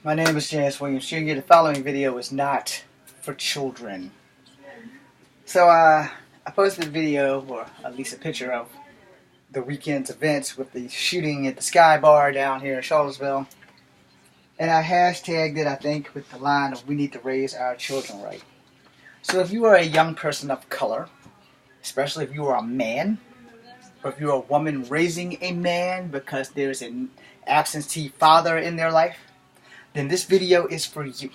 My name is James Williams Jr. The following video is not for children. I posted a video, or at least a picture of the weekend's events with the shooting at the Sky Bar down here in Charlottesville. And I hashtagged it, I think, with the line of "We need to raise our children right." So if you are a young person of color, especially if you are a man, or if you're a woman raising a man because there's an absentee father in their life, then this video is for you.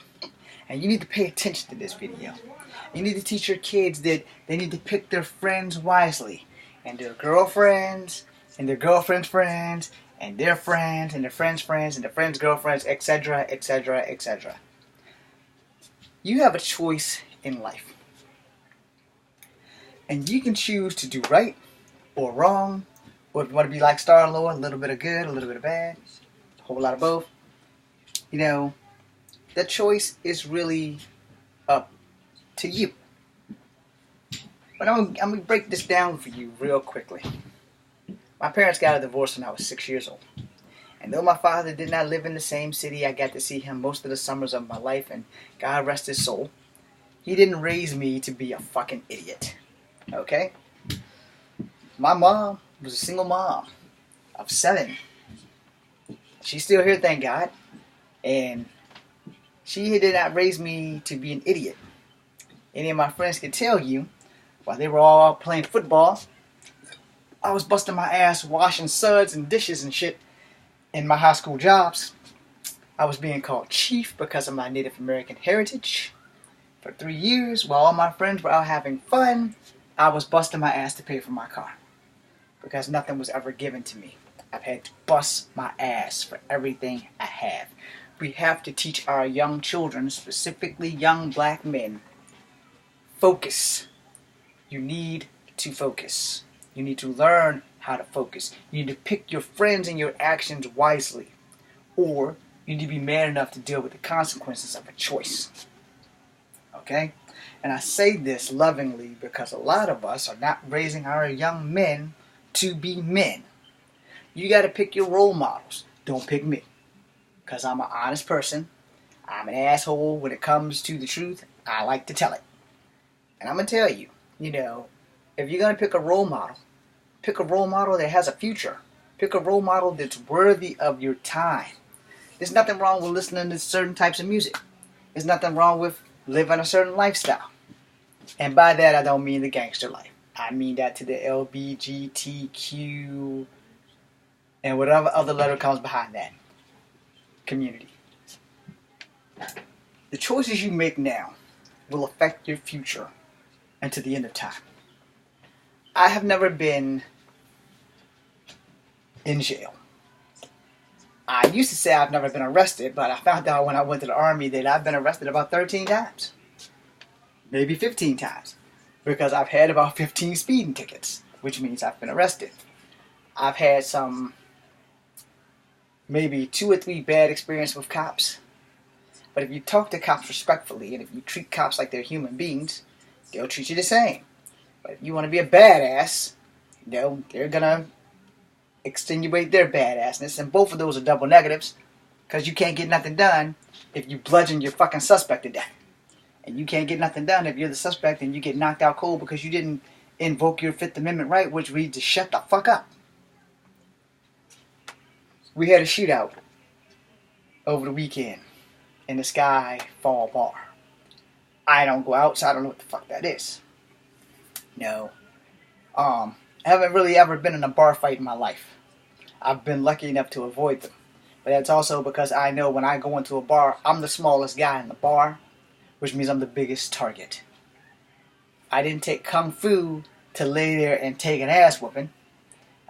And you need to pay attention to this video. You need to teach your kids that they need to pick their friends wisely. And their girlfriends, and their girlfriends' friends, and their friends, and their friends' and their friends' girlfriends, etc., etc., etc. You have a choice in life. And you can choose to do right or wrong, or if you want to be like Star-Lord, a little bit of good, a little bit of bad, a whole lot of both. You know, the choice is really up to you. But I'm going to break this down for you real quickly. My parents got a divorce when I was 6 years old. And though my father did not live in the same city, I got to see him most of the summers of my life, and God rest his soul, he didn't raise me to be a fucking idiot. Okay? My mom was a single mom of 7. She's still here, thank God. And she did not raise me to be an idiot. Any of my friends can tell you, while they were all playing football, I was busting my ass washing suds and dishes and shit in my high school jobs. I was being called chief because of my Native American heritage. For 3 years, while all my friends were out having fun, I was busting my ass to pay for my car. Because nothing was ever given to me. I've had to bust my ass for everything I have. We have to teach our young children, specifically young black men, focus. You need to focus. You need to learn how to focus. You need to pick your friends and your actions wisely. Or you need to be man enough to deal with the consequences of a choice. Okay? And I say this lovingly because a lot of us are not raising our young men to be men. You got to pick your role models. Don't pick me. Because I'm an honest person. I'm an asshole when it comes to the truth. I like to tell it. And I'm going to tell you, if you're going to pick a role model that has a future. Pick a role model that's worthy of your time. There's nothing wrong with listening to certain types of music. There's nothing wrong with living a certain lifestyle. And by that, I don't mean the gangster life. I mean that to the LBGTQ and whatever other letter comes behind that community. The choices you make now will affect your future and to the end of time. I have never been in jail. I used to say I've never been arrested, but I found out when I went to the Army that I've been arrested about 13 times. Maybe 15 times. Because I've had about 15 speeding tickets, which means I've been arrested. I've had some maybe 2 or 3 bad experiences with cops. But if you talk to cops respectfully, and if you treat cops like they're human beings, they'll treat you the same. But if you want to be a badass, they're going to extenuate their badassness. And both of those are double negatives. Because you can't get nothing done if you bludgeon your fucking suspect to death. And you can't get nothing done if you're the suspect and you get knocked out cold because you didn't invoke your 5th Amendment right, which reads to shut the fuck up. We had a shootout over the weekend in the Sky Fall Bar. I don't go out, so I don't know what the fuck that is. No. I haven't really ever been in a bar fight in my life. I've been lucky enough to avoid them. But that's also because I know when I go into a bar, I'm the smallest guy in the bar, which means I'm the biggest target. I didn't take Kung Fu to lay there and take an ass whooping.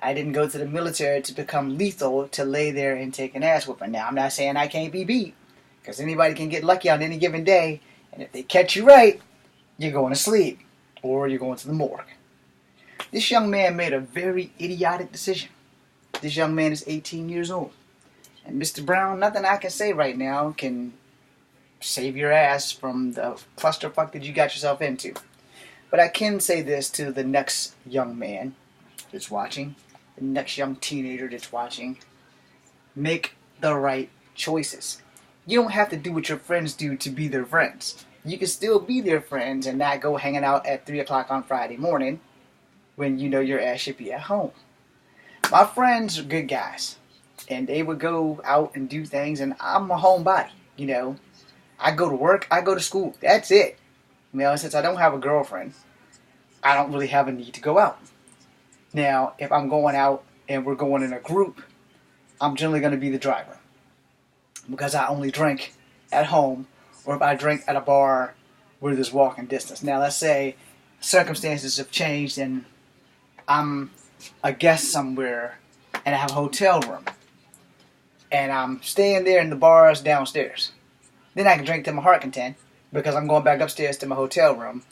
I didn't go to the military to become lethal to lay there and take an ass whooping. Now, I'm not saying I can't be beat, because anybody can get lucky on any given day, and if they catch you right, you're going to sleep, or you're going to the morgue. This young man made a very idiotic decision. This young man is 18 years old. And Mr. Brown, nothing I can say right now can save your ass from the clusterfuck that you got yourself into. But I can say this to the next young man that's watching, the next young teenager that's watching. Make the right choices. You don't have to do what your friends do to be their friends. You can still be their friends and not go hanging out at 3 o'clock on Friday morning when you know your ass should be at home. My friends are good guys, and they would go out and do things, and I'm a homebody, you know. I go to work, I go to school, that's it. You know, since I don't have a girlfriend, I don't really have a need to go out. Now, if I'm going out and we're going in a group, I'm generally going to be the driver because I only drink at home or if I drink at a bar where there's walking distance. Now, let's say circumstances have changed and I'm a guest somewhere and I have a hotel room and I'm staying there and the bar is downstairs. Then I can drink to my heart content because I'm going back upstairs to my hotel room,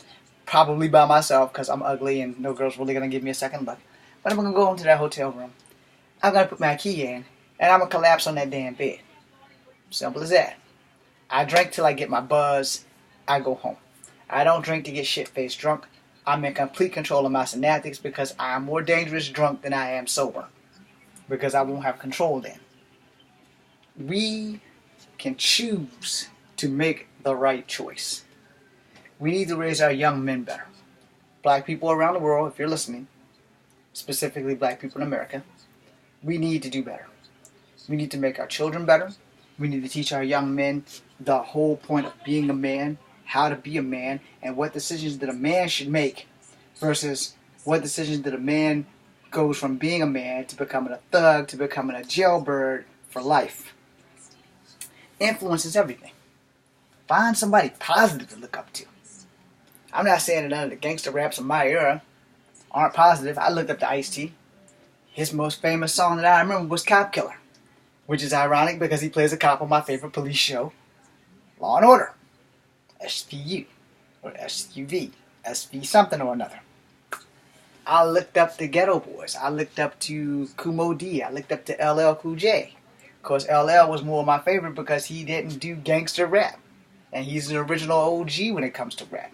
probably by myself because I'm ugly and no girl's really going to give me a second look. But I'm going to go into that hotel room. I'm going to put my key in and I'm going to collapse on that damn bed. Simple as that. I drink till I get my buzz. I go home. I don't drink to get shit-faced drunk. I'm in complete control of my synaptics because I am more dangerous drunk than I am sober. Because I won't have control then. We can choose to make the right choice. We need to raise our young men better. Black people around the world, if you're listening, specifically black people in America, we need to do better. We need to make our children better. We need to teach our young men the whole point of being a man, how to be a man, and what decisions that a man should make versus what decisions that a man goes from being a man to becoming a thug to becoming a jailbird for life. Influence is everything. Find somebody positive to look up to. I'm not saying that none of the gangster raps of my era aren't positive. I looked up to Ice-T. His most famous song that I remember was Cop Killer, which is ironic because he plays a cop on my favorite police show, Law and Order, SVU, or SUV, SV something or another. I looked up to Ghetto Boys. I looked up to Kumo D. I looked up to LL Cool J. Of course, LL was more of my favorite because he didn't do gangster rap. And he's an original OG when it comes to rap.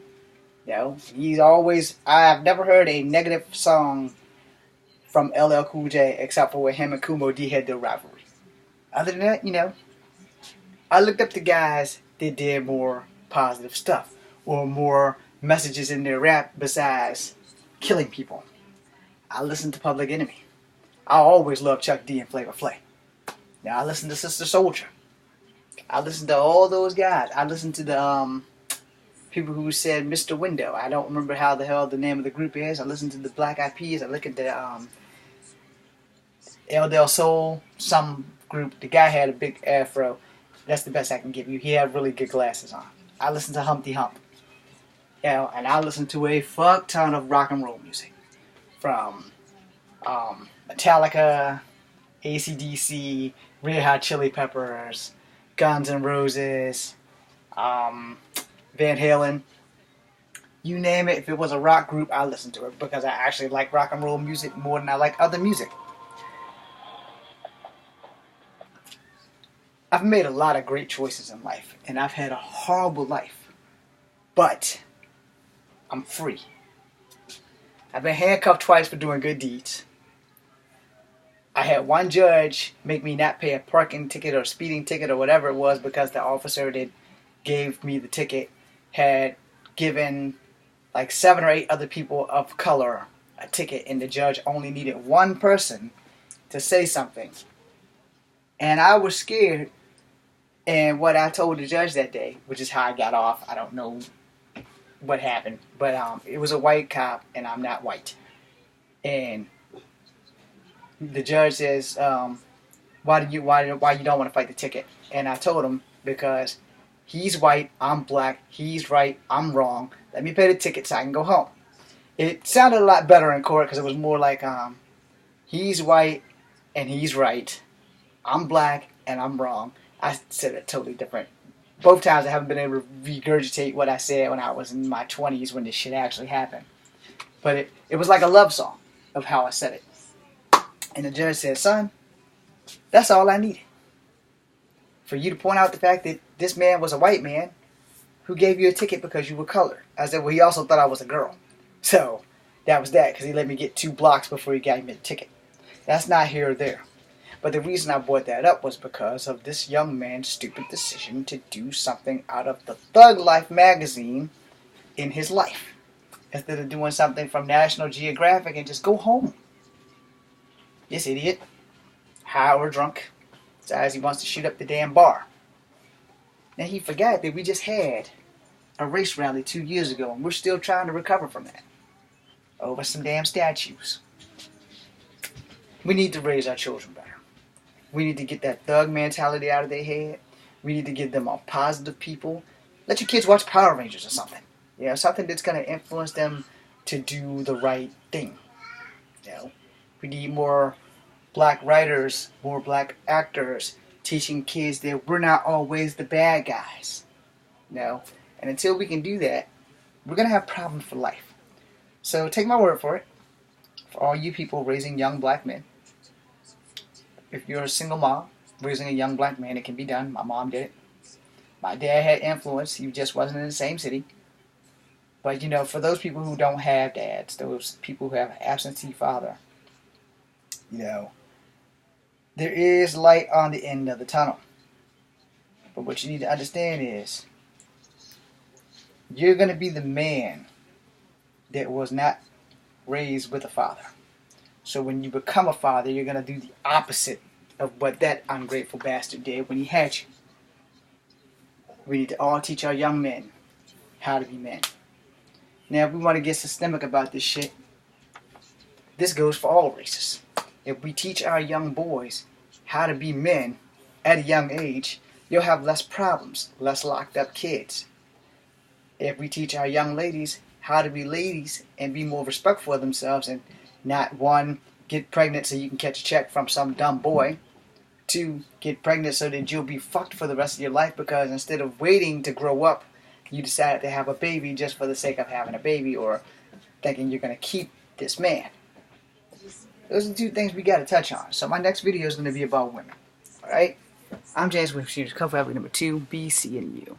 You know, he's always, I've never heard a negative song from LL Cool J except for when him and Kumo D had their rivalry. Other than that, you know, I looked up to guys that did more positive stuff or more messages in their rap besides killing people. I listened to Public Enemy. I always loved Chuck D and Flavor Flav. Now I listened to Sister Soldier. I listened to all those guys. I listened to the people who said Mr. Window. I don't remember how the hell the name of the group is. I listened to the Black Eyed Peas. I looked at the El Del Sol, some group. The guy had a big afro. That's the best I can give you. He had really good glasses on. I listened to Humpty Hump. You know, and I listened to a fuck ton of rock and roll music. From Metallica, AC/DC, Red Hot Chili Peppers, Guns N' Roses, Van Halen. You name it, if it was a rock group, I listened to it because I actually like rock and roll music more than I like other music. I've made a lot of great choices in life, and I've had a horrible life. But I'm free. I've been handcuffed twice for doing good deeds. I had one judge make me not pay a parking ticket or speeding ticket or whatever it was because the officer that gave me the ticket had given like 7 or 8 other people of color a ticket, and the judge only needed one person to say something. And I was scared, and what I told the judge that day, which is how I got off, I don't know what happened, but it was a white cop and I'm not white. And the judge says, why you don't want to fight the ticket? And I told him, because he's white, I'm black, he's right, I'm wrong. Let me pay the ticket so I can go home. It sounded a lot better in court because it was more like, he's white and he's right, I'm black and I'm wrong. I said it totally different. Both times I haven't been able to regurgitate what I said when I was in my 20s when this shit actually happened. But it was like a love song of how I said it. And the judge said, son, that's all I needed. For you to point out the fact that this man was a white man who gave you a ticket because you were colored. I said, well, he also thought I was a girl. So that was that, because he let me get 2 blocks before he got me the ticket. That's not here or there. But the reason I brought that up was because of this young man's stupid decision to do something out of the Thug Life magazine in his life, instead of doing something from National Geographic and just go home. This idiot, high or drunk, decides he wants to shoot up the damn bar. Now he forgot that we just had a race rally 2 years ago, and we're still trying to recover from that over some damn statues. We need to raise our children better. We need to get that thug mentality out of their head. We need to get them on positive people. Let your kids watch Power Rangers or something. You know, something that's going to influence them to do the right thing. You know, we need more black writers, more black actors, teaching kids that we're not always the bad guys. You know, and until we can do that, we're going to have problems for life. So take my word for it. For all you people raising young black men, if you're a single mom raising a young black man, it can be done. My mom did it. My dad had influence. He just wasn't in the same city. But, you know, for those people who don't have dads, those people who have an absentee father, you know, there is light on the end of the tunnel. But what you need to understand is, you're going to be the man that was not raised with a father. So when you become a father, you're going to do the opposite of what that ungrateful bastard did when he had you. We need to all teach our young men how to be men. Now, if we want to get systemic about this shit, this goes for all races. If we teach our young boys how to be men at a young age, you'll have less problems, less locked up kids. If we teach our young ladies how to be ladies and be more respectful of themselves and not, one, get pregnant so you can catch a check from some dumb boy, two, get pregnant so that you'll be fucked for the rest of your life because instead of waiting to grow up, you decided to have a baby just for the sake of having a baby or thinking you're going to keep this man. Those are the two things we got to touch on. So my next video is going to be about women. Alright? I'm James Williams, Cover Number 2, B, C, and U.